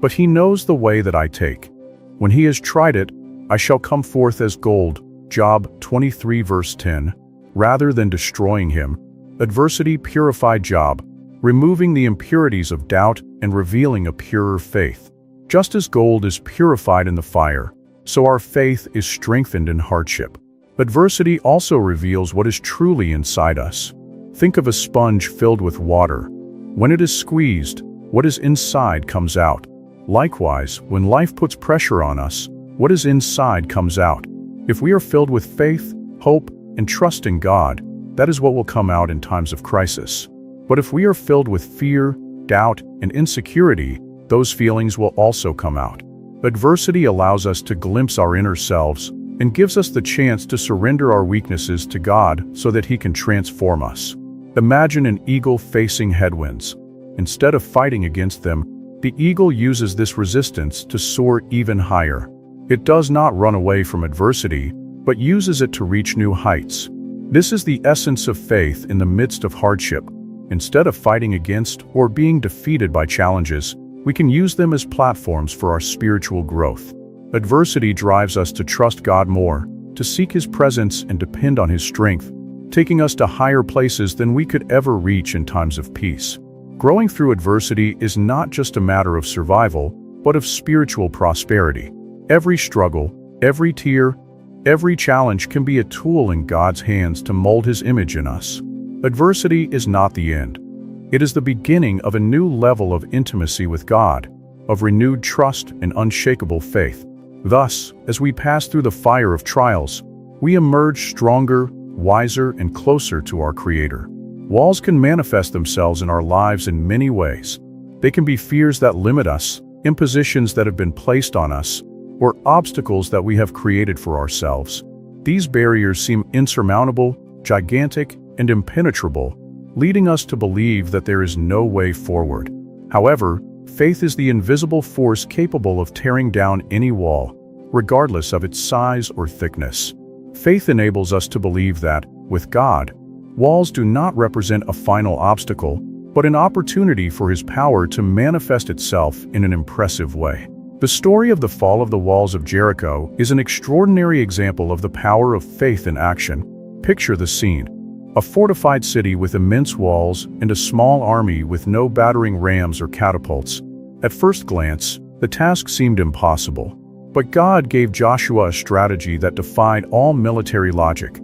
A: But he knows the way that I take. When he has tried it, I shall come forth as gold. Job 23 verse 10. Rather than destroying him, adversity purified Job, removing the impurities of doubt and revealing a purer faith. Just as gold is purified in the fire, so our faith is strengthened in hardship. Adversity also reveals what is truly inside us. Think of a sponge filled with water. When it is squeezed, what is inside comes out. Likewise, when life puts pressure on us, what is inside comes out. If we are filled with faith, hope, and trust in God, that is what will come out in times of crisis. But if we are filled with fear, doubt, and insecurity, those feelings will also come out. Adversity allows us to glimpse our inner selves and gives us the chance to surrender our weaknesses to God so that He can transform us. Imagine an eagle facing headwinds. Instead of fighting against them, the eagle uses this resistance to soar even higher. It does not run away from adversity, but uses it to reach new heights. This is the essence of faith in the midst of hardship. Instead of fighting against or being defeated by challenges, we can use them as platforms for our spiritual growth. Adversity drives us to trust God more, to seek His presence and depend on His strength, taking us to higher places than we could ever reach in times of peace. Growing through adversity is not just a matter of survival, but of spiritual prosperity. Every struggle, every tear, every challenge can be a tool in God's hands to mold His image in us. Adversity is not the end. It is the beginning of a new level of intimacy with God, of renewed trust and unshakable faith. Thus, as we pass through the fire of trials, we emerge stronger, wiser, and closer to our Creator. Walls can manifest themselves in our lives in many ways. They can be fears that limit us, impositions that have been placed on us, or obstacles that we have created for ourselves. These barriers seem insurmountable, gigantic, and impenetrable, leading us to believe that there is no way forward. However, faith is the invisible force capable of tearing down any wall, regardless of its size or thickness. Faith enables us to believe that, with God, walls do not represent a final obstacle, but an opportunity for His power to manifest itself in an impressive way. The story of the fall of the walls of Jericho is an extraordinary example of the power of faith in action. Picture the scene. A fortified city with immense walls and a small army with no battering rams or catapults. At first glance, the task seemed impossible. But God gave Joshua a strategy that defied all military logic.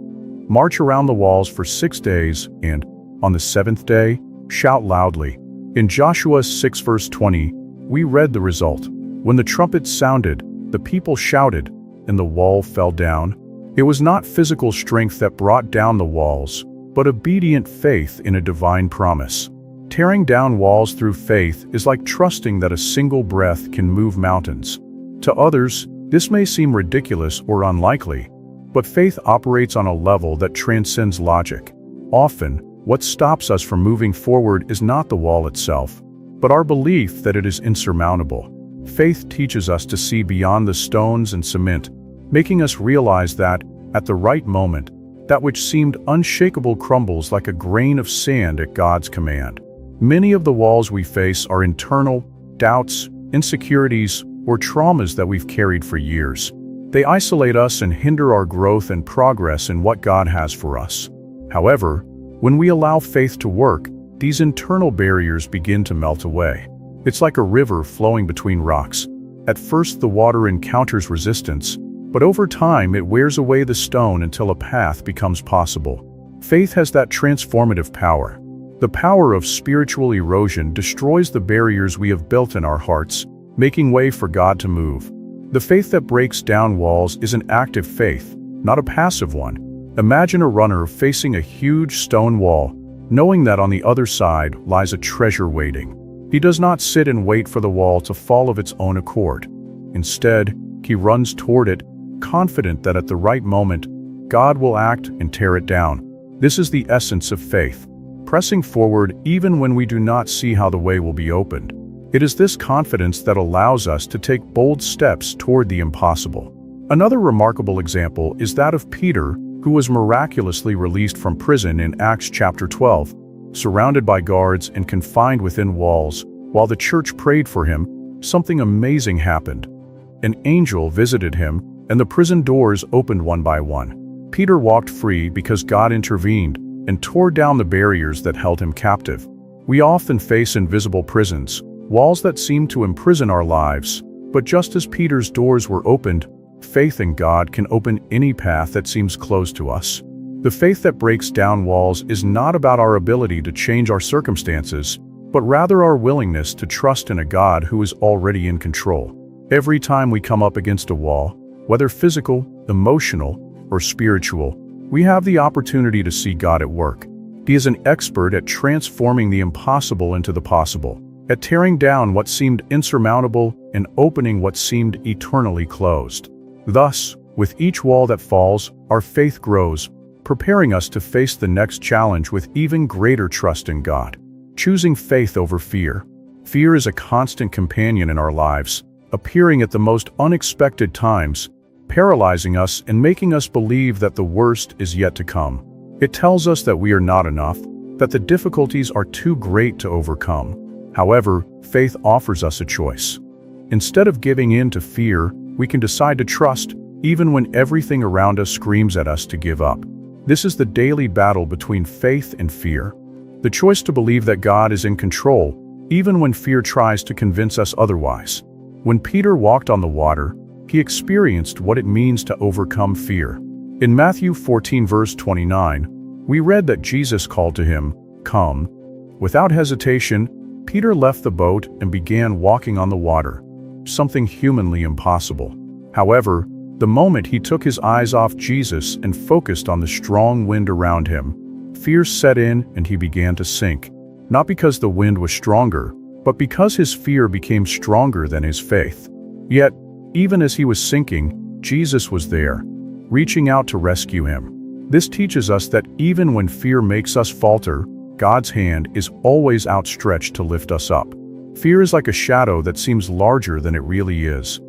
A: March around the walls for 6 days and, on the 7th day, shout loudly. In Joshua 6 verse 20, we read the result. When the trumpets sounded, the people shouted, and the wall fell down. It was not physical strength that brought down the walls, but obedient faith in a divine promise. Tearing down walls through faith is like trusting that a single breath can move mountains. To others, this may seem ridiculous or unlikely, but faith operates on a level that transcends logic. Often, what stops us from moving forward is not the wall itself, but our belief that it is insurmountable. Faith teaches us to see beyond the stones and cement, making us realize that, at the right moment, that which seemed unshakable crumbles like a grain of sand at God's command. Many of the walls we face are internal, doubts, insecurities, or traumas that we've carried for years. They isolate us and hinder our growth and progress in what God has for us. However, when we allow faith to work, these internal barriers begin to melt away. It's like a river flowing between rocks. At first, the water encounters resistance, but over time it wears away the stone until a path becomes possible. Faith has that transformative power. The power of spiritual erosion destroys the barriers we have built in our hearts, making way for God to move. The faith that breaks down walls is an active faith, not a passive one. Imagine a runner facing a huge stone wall. knowing that on the other side lies a treasure waiting. He does not sit and wait for the wall to fall of its own accord. Instead, he runs toward it, confident that at the right moment, God will act and tear it down. This is the essence of faith, pressing forward even when we do not see how the way will be opened. It is this confidence that allows us to take bold steps toward the impossible. Another remarkable example is that of Peter, who was miraculously released from prison in Acts chapter 12. Surrounded by guards and confined within walls, while the church prayed for him, something amazing happened. An angel visited him, and the prison doors opened one by one. Peter walked free because God intervened and tore down the barriers that held him captive. We often face invisible prisons, walls that seem to imprison our lives, but just as Peter's doors were opened, faith in God can open any path that seems closed to us. The faith that breaks down walls is not about our ability to change our circumstances, but rather our willingness to trust in a God who is already in control. Every time we come up against a wall, whether physical, emotional, or spiritual, we have the opportunity to see God at work. He is an expert at transforming the impossible into the possible, at tearing down what seemed insurmountable and opening what seemed eternally closed. Thus, with each wall that falls, our faith grows, preparing us to face the next challenge with even greater trust in God. Choosing faith over fear. Fear is a constant companion in our lives, appearing at the most unexpected times, paralyzing us and making us believe that the worst is yet to come. It tells us that we are not enough, that the difficulties are too great to overcome. However, faith offers us a choice. Instead of giving in to fear, we can decide to trust, even when everything around us screams at us to give up. This is the daily battle between faith and fear. The choice to believe that God is in control, even when fear tries to convince us otherwise. When Peter walked on the water, he experienced what it means to overcome fear. In Matthew 14 verse 29, we read that Jesus called to him, "Come." Without hesitation, Peter left the boat and began walking on the water, something humanly impossible. However, the moment he took his eyes off Jesus and focused on the strong wind around him, fear set in and he began to sink, not because the wind was stronger, but because his fear became stronger than his faith. Yet, even as he was sinking, Jesus was there, reaching out to rescue him. This teaches us that even when fear makes us falter, God's hand is always outstretched to lift us up. Fear is like a shadow that seems larger than it really is.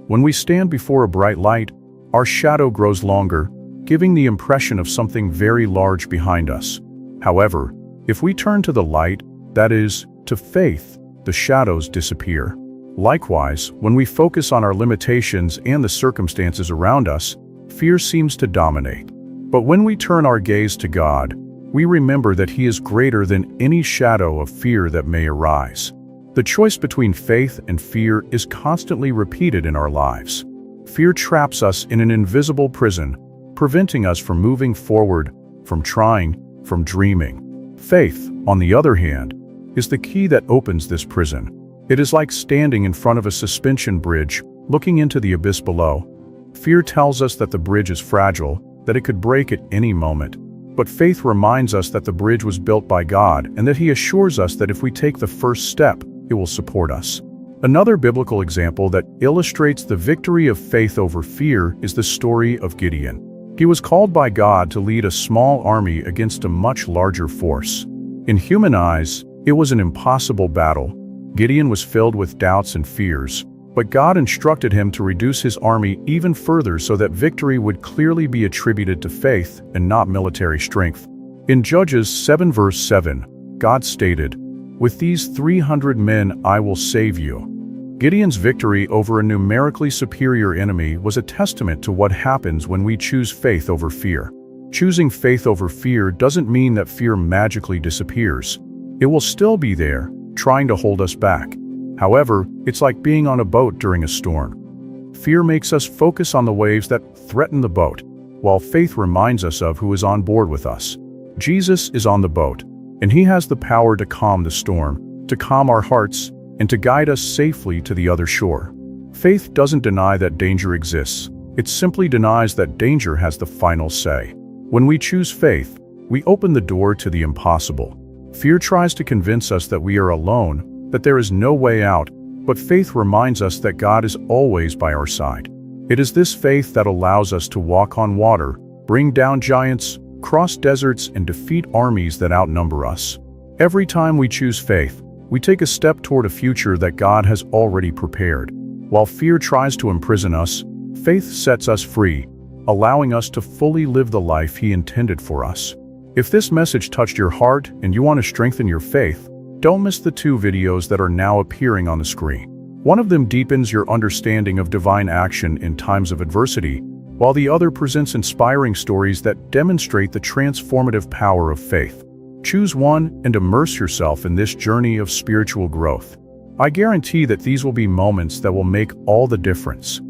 A: When we stand before a bright light, our shadow grows longer, giving the impression of something very large behind us. However, if we turn to the light, that is, to faith, the shadows disappear. Likewise, when we focus on our limitations and the circumstances around us, fear seems to dominate. But when we turn our gaze to God, we remember that He is greater than any shadow of fear that may arise. The choice between faith and fear is constantly repeated in our lives. Fear traps us in an invisible prison, preventing us from moving forward, from trying, from dreaming. Faith, on the other hand, is the key that opens this prison. It is like standing in front of a suspension bridge, looking into the abyss below. Fear tells us that the bridge is fragile, that it could break at any moment. But faith reminds us that the bridge was built by God and that He assures us that if we take the first step, it will support us. Another biblical example that illustrates the victory of faith over fear is the story of Gideon. He was called by God to lead a small army against a much larger force. In human eyes, it was an impossible battle. Gideon was filled with doubts and fears, but God instructed him to reduce his army even further so that victory would clearly be attributed to faith and not military strength. In Judges 7 verse 7, God stated, "With these 300 men I will save you." Gideon's victory over a numerically superior enemy was a testament to what happens when we choose faith over fear. Choosing faith over fear doesn't mean that fear magically disappears. It will still be there, trying to hold us back. However, it's like being on a boat during a storm. Fear makes us focus on the waves that threaten the boat, while faith reminds us of who is on board with us. Jesus is on the boat, and He has the power to calm the storm, to calm our hearts, and to guide us safely to the other shore. Faith doesn't deny that danger exists. It simply denies that danger has the final say. When we choose faith, we open the door to the impossible. Fear tries to convince us that we are alone, that there is no way out, but faith reminds us that God is always by our side. It is this faith that allows us to walk on water, bring down giants, cross deserts, and defeat armies that outnumber us. Every time we choose faith, we take a step toward a future that God has already prepared. While fear tries to imprison us, faith sets us free, allowing us to fully live the life He intended for us. If this message touched your heart and you want to strengthen your faith, don't miss the 2 videos that are now appearing on the screen. One of them deepens your understanding of divine action in times of adversity, while the other presents inspiring stories that demonstrate the transformative power of faith. Choose one and immerse yourself in this journey of spiritual growth. I guarantee that these will be moments that will make all the difference.